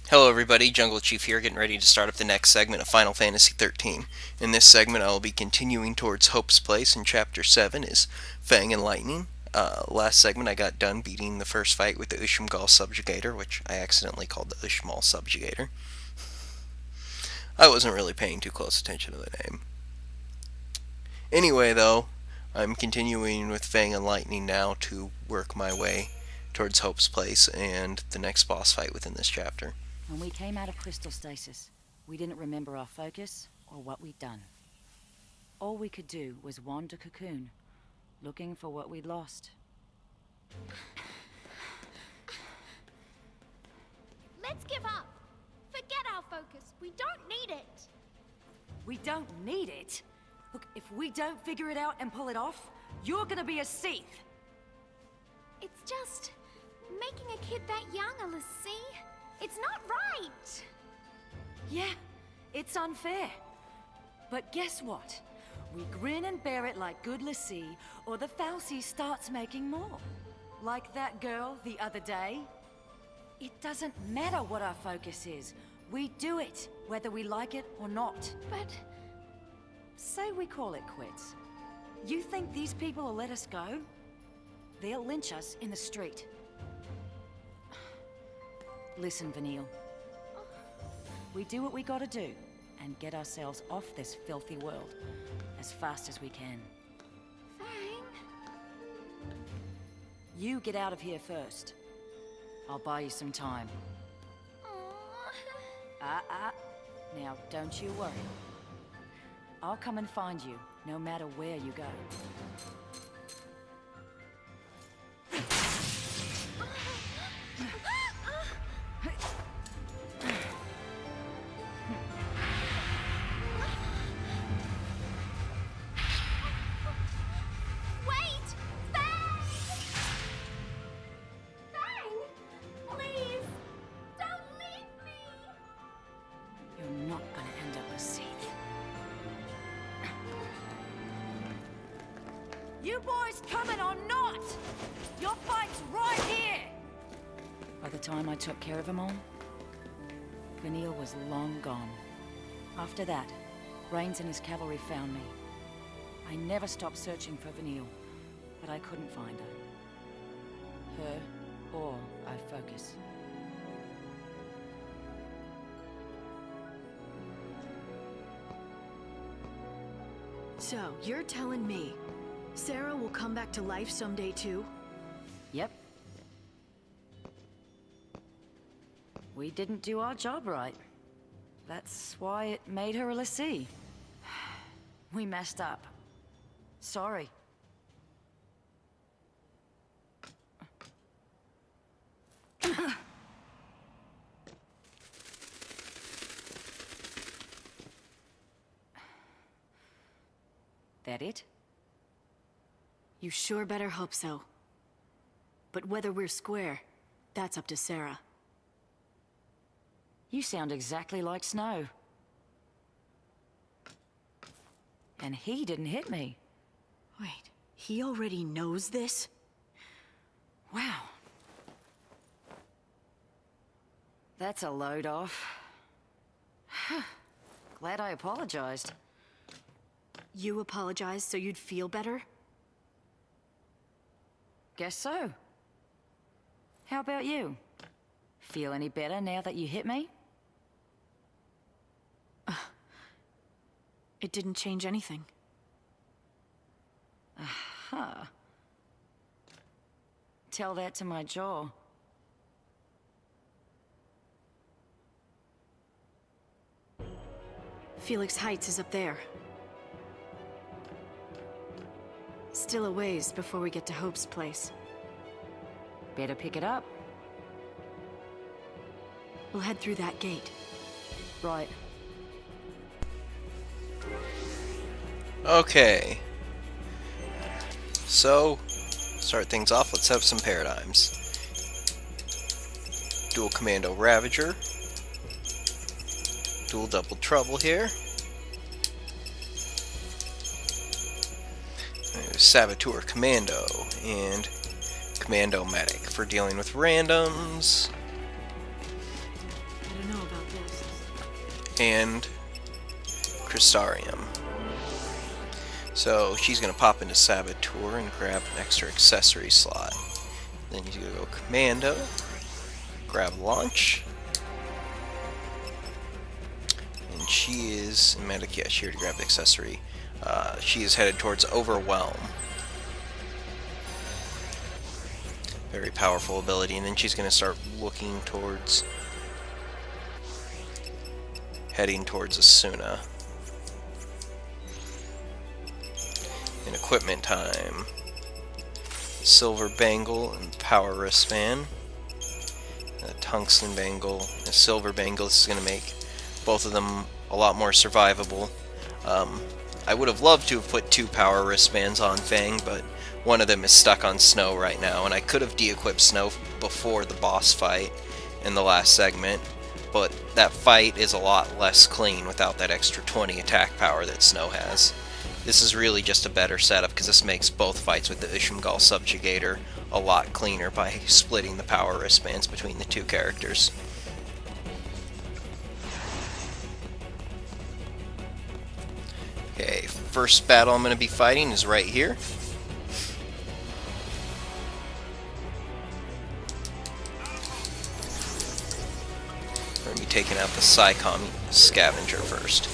Hello everybody, Jungle Chief here, getting ready to start up the next segment of Final Fantasy XIII. In this segment I will be continuing towards Hope's Place, and Chapter 7 is Fang and Lightning. Last segment I got done beating the first fight with the Ushumgal Subjugator, which I accidentally called the Ushmal Subjugator. I wasn't really paying too close attention to the name. Anyway though, I'm continuing with Fang and Lightning now to work my way towards Hope's Place and the next boss fight within this chapter. When we came out of crystal stasis, we didn't remember our focus or what we'd done. All we could do was wander Cocoon, looking for what we'd lost. Let's give up. Forget our focus. We don't need it. We don't need it? Look, if we don't figure it out and pull it off, you're gonna be a Seath. It's just making a kid that young, Alice. It's not right. Yeah, it's unfair. But guess what? We grin and bear it like good Lassie, or the Falsey starts making more. Like that girl the other day. It doesn't matter what our focus is. We do it, whether we like it or not. But... Say we call it quits. You think these people will let us go? They'll lynch us in the street. Listen, Vanille. We do what we gotta do, and get ourselves off this filthy world as fast as we can. Fang? You get out of here first. I'll buy you some time. Aww. Now, don't you worry. I'll come and find you, no matter where you go. Wait! Fang! Fang! Please! Don't leave me! You're not gonna end up a Seath. You boys coming or not? Your fight's right here! By the time I took care of them all, Vanille was long gone. After that, Rains and his cavalry found me. I never stopped searching for Vanille, but I couldn't find her. Her or our focus. So, you're telling me Sarah will come back to life someday too? Yep. We didn't do our job right. That's why it made her a Lassie. We messed up. Sorry. That it? You sure better hope so. But whether we're square, that's up to Sarah. You sound exactly like Snow. And he didn't hit me. Wait, he already knows this? Wow. That's a load off. Glad I apologized. You apologized so you'd feel better? Guess so. How about you? Feel any better now that you hit me? It didn't change anything. Huh. Tell that to my jaw. Felix Heights is up there. Still a ways before we get to Hope's place. Better pick it up. We'll head through that gate. Right. Okay. So, start things off, let's have some paradigms. Dual Commando Ravager. Dual Double Trouble here. There's Saboteur Commando and Commando Medic for dealing with randoms. and Crystarium. So she's going to pop into Saboteur and grab an extra accessory slot. Then he's going to go Commando, grab Launch, and she is in Medic. Yeah, she already grabbed the accessory. She is headed towards Overwhelm. Very powerful ability, and then she's going to start looking towards, heading towards Asuna. In equipment time, silver bangle and power wristband, a tungsten bangle, a silver bangle. This is going to make both of them a lot more survivable. I would have loved to have put 2 power wristbands on Fang, but one of them is stuck on Snow right now, and I could have de-equipped Snow before the boss fight in the last segment, but that fight is a lot less clean without that extra 20 attack power that Snow has. This is really just a better setup because this makes both fights with the Ushumgal Subjugator a lot cleaner by splitting the power wristbands between the 2 characters. Okay, first battle I'm going to be fighting is right here. We're going to be taking out the Psycom Scavenger first.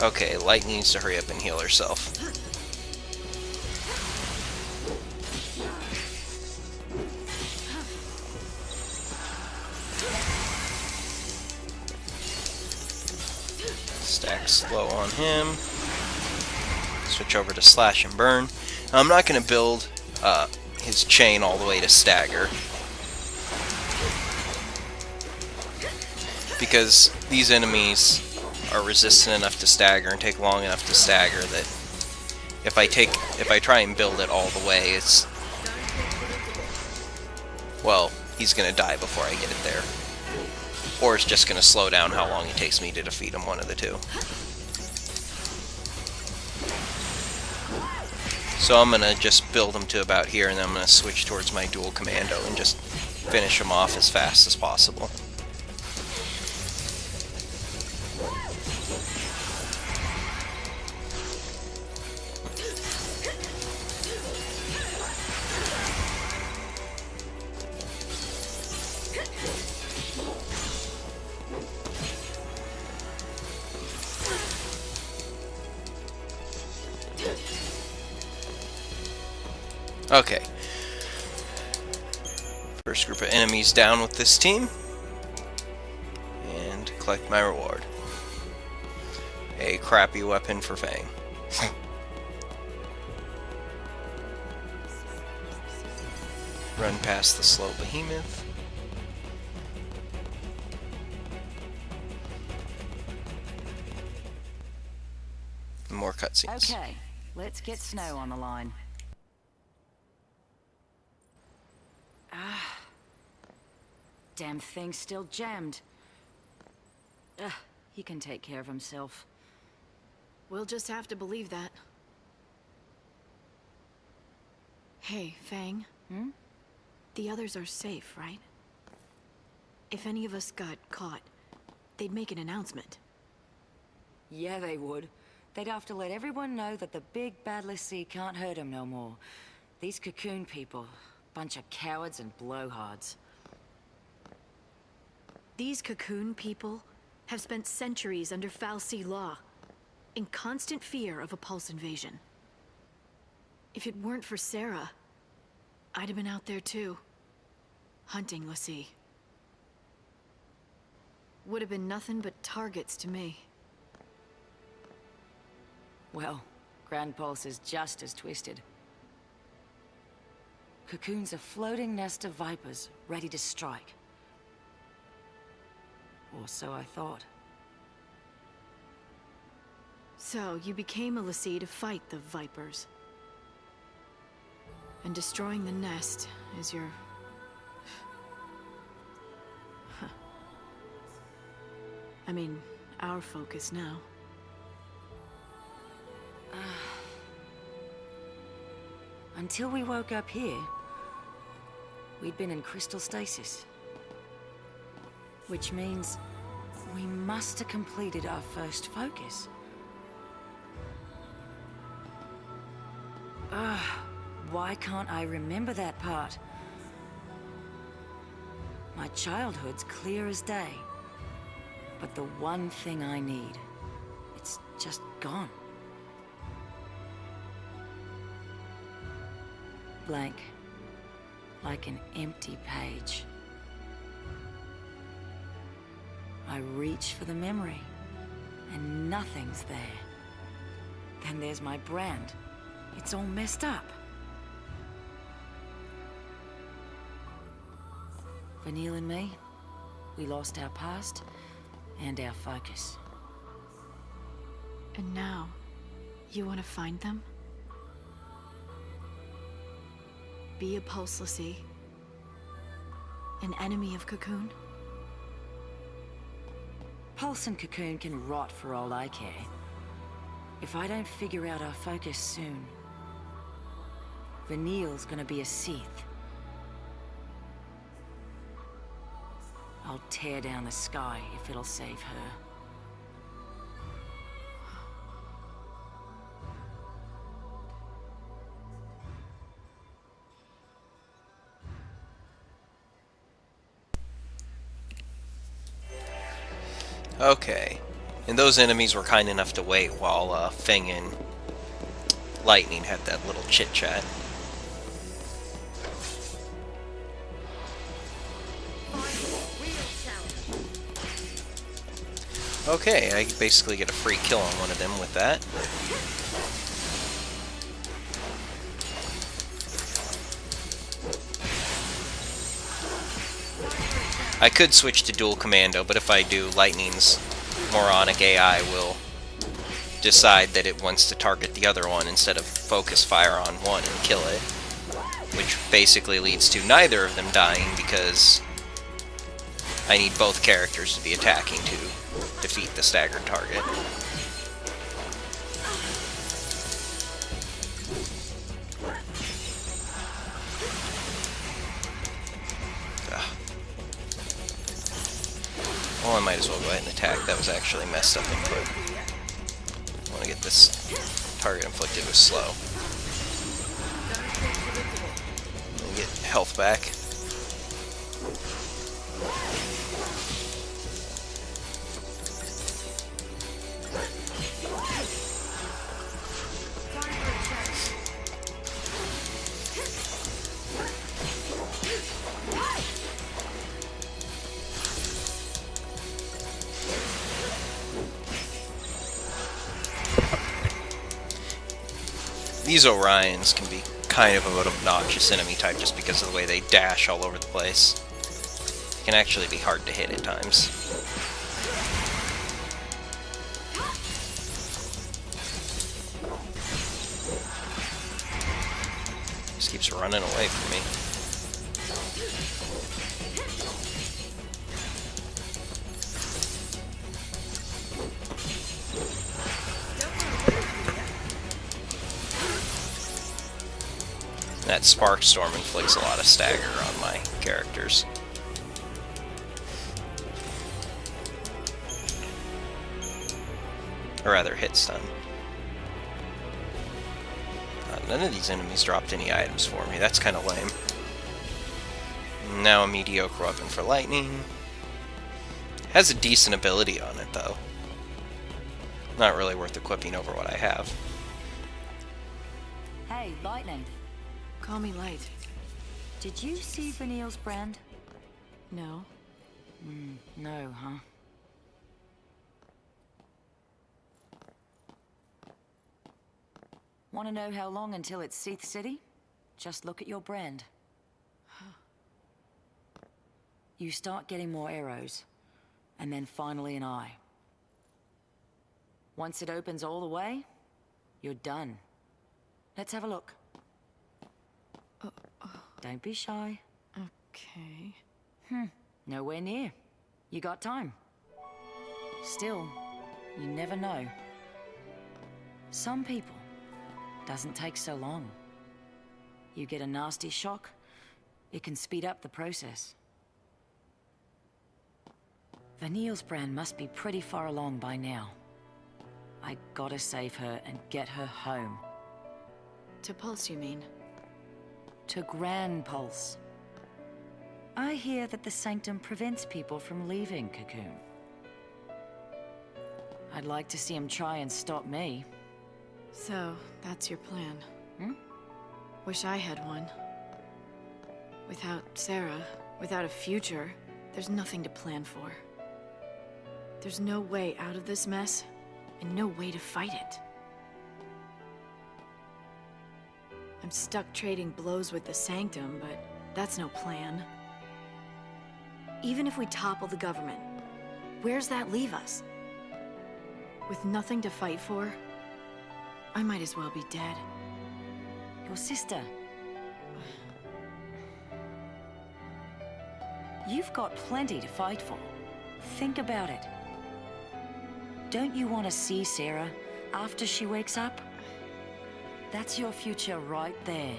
Okay, Light needs to hurry up and heal herself. Stack slow on him. Switch over to Slash and Burn. Now, I'm not going to build his chain all the way to stagger, because these enemies are resistant enough to stagger and take long enough to stagger that if I try and build it all the way, it's, well, he's gonna die before I get it there, or it's just gonna slow down how long it takes me to defeat him, one of the two. So I'm gonna just build him to about here, and then I'm gonna switch towards my dual commando and just finish him off as fast as possible. Okay. First group of enemies down with this team. And collect my reward. A crappy weapon for Fang. Run past the slow behemoth. More cutscenes. Okay, let's get Snow on the line. Damn thing's still jammed. He can take care of himself. We'll just have to believe that. Hey, Fang. Hmm? The others are safe, right? If any of us got caught, they'd make an announcement. Yeah, they would. They'd have to let everyone know that the big bad Lassie can't hurt him no more. These Cocoon people, bunch of cowards and blowhards. These Cocoon people have spent centuries under Fal'Cie law, in constant fear of a Pulse invasion. If it weren't for Sarah, I'd have been out there too, hunting Lassie. Would have been nothing but targets to me. Well, Grand Pulse is just as twisted. Cocoon's a floating nest of vipers, ready to strike. Or so I thought. So, you became a l'Cie to fight the Vipers. And destroying the nest is your... Huh. I mean, our focus now. Until we woke up here, we'd been in crystal stasis. Which means we must have completed our first focus. Why can't I remember that part? My childhood's clear as day. But the one thing I need, it's just gone. Blank. Like an empty page. I reach for the memory, and nothing's there. Then there's my brand. It's all messed up. Vanille and me, we lost our past and our focus. And now, you want to find them? Be a Pulse l'Cie? An enemy of Cocoon? Pulse and Cocoon can rot for all I care. If I don't figure out our focus soon, Vanille's gonna be a Seath. I'll tear down the sky if it'll save her. Okay. And those enemies were kind enough to wait while Fang and Lightning had that little chit-chat. Okay, I basically get a free kill on one of them with that. I could switch to dual commando, but if I do, Lightning's moronic AI will decide that it wants to target the other one instead of focus fire on one and kill it. Which basically leads to neither of them dying because I need both characters to be attacking to defeat the staggered target. Well, I might as well go ahead and attack. That was actually messed up input. I want to get this target inflicted with slow. And get health back. These Orions can be kind of an obnoxious enemy type just because of the way they dash all over the place. They can actually be hard to hit at times. Just keeps running away from me. That Spark Storm inflicts a lot of stagger on my characters. Or rather, hit stun. None of these enemies dropped any items for me. That's kind of lame. Now a mediocre weapon for Lightning. Has a decent ability on it, though. Not really worth equipping over what I have. Hey, Lightning. Call me Light. Did you see Vanille's brand? No. No, huh? Want to know how long until it's Seath City? Just look at your brand. You start getting more arrows, and then finally an eye. Once it opens all the way, you're done. Let's have a look. Don't be shy. Okay. Nowhere near. You got time. Still, you never know. Some people, doesn't take so long. You get a nasty shock, it can speed up the process. Vanille's brand must be pretty far along by now. I gotta save her and get her home. To Pulse, you mean? To Gran Pulse. I hear that the Sanctum prevents people from leaving Cocoon. I'd like to see him try and stop me. So, that's your plan. Wish I had one. Without Sarah, without a future, there's nothing to plan for. There's no way out of this mess, and no way to fight it. I'm stuck trading blows with the Sanctum, but that's no plan. Even if we topple the government, where's that leave us? With nothing to fight for, I might as well be dead. Your sister. You've got plenty to fight for. Think about it. Don't you want to see Sarah after she wakes up? That's your future right there.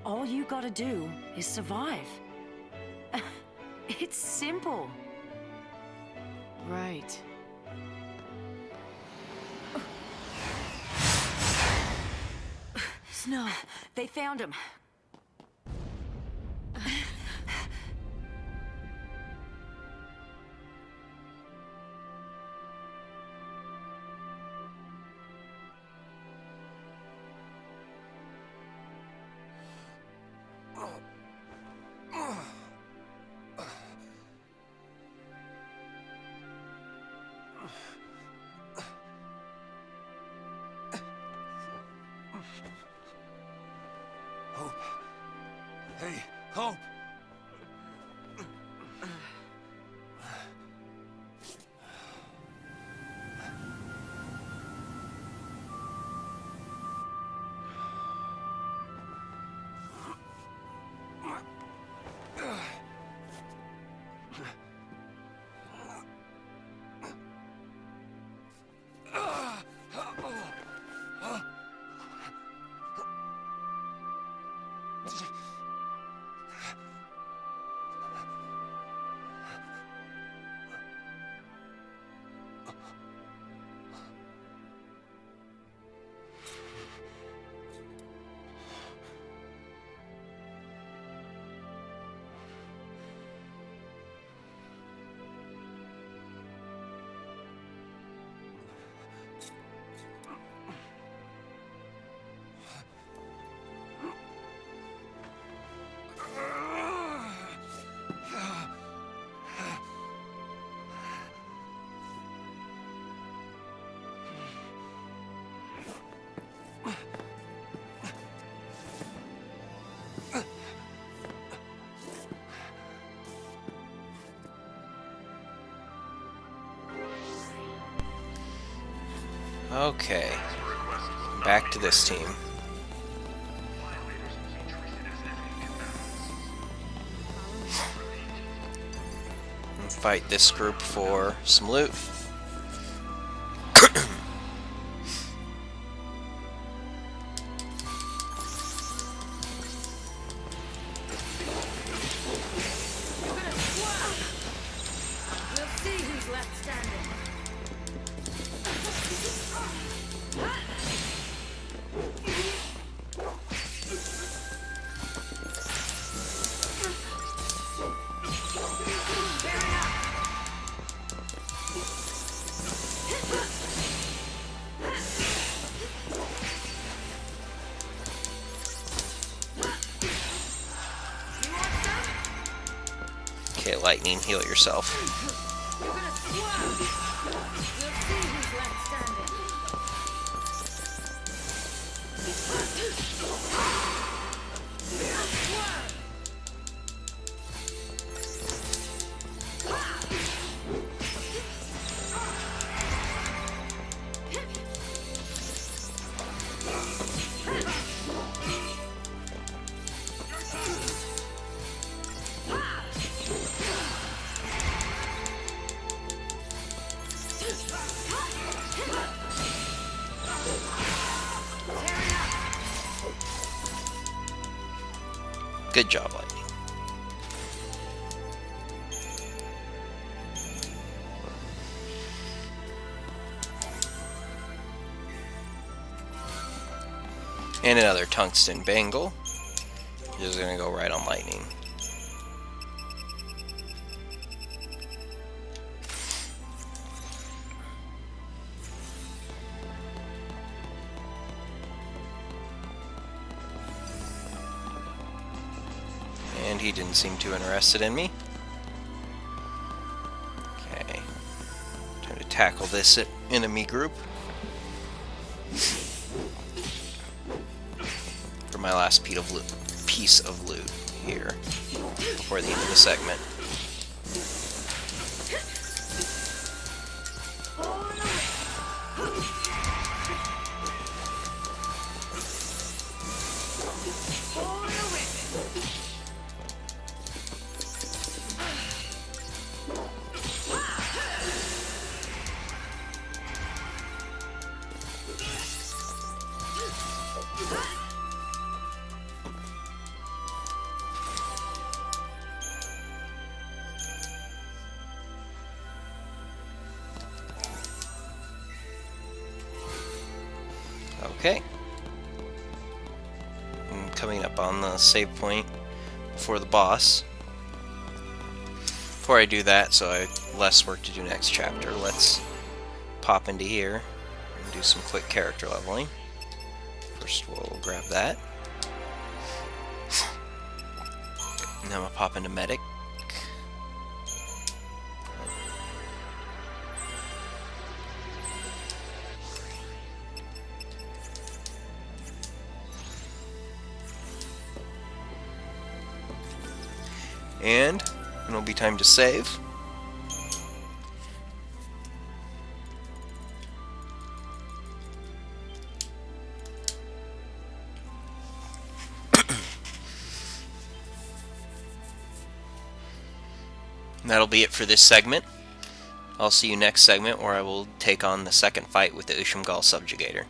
All you gotta do is survive. It's simple. Right. Snow. They found him. Hope. Hey, Hope! Okay, back to this team. And fight this group for some loot. We'll see who's left standing. Okay, Lightning, heal yourself. You're gonna swerve. We'll see who's left standing. Good job, Lightning. And another tungsten bangle. Just gonna go right on Lightning. And he didn't seem too interested in me. Okay. Time to tackle this enemy group. For my last piece of loot here before the end of the segment. Okay. I'm coming up on the save point before the boss. Before I do that, so I have less work to do next chapter, let's pop into here and do some quick character leveling. First we'll grab that. And then we'll pop into Medic. And it'll be time to save. And that'll be it for this segment. I'll see you next segment where I will take on the second fight with the Ushumgal Subjugator.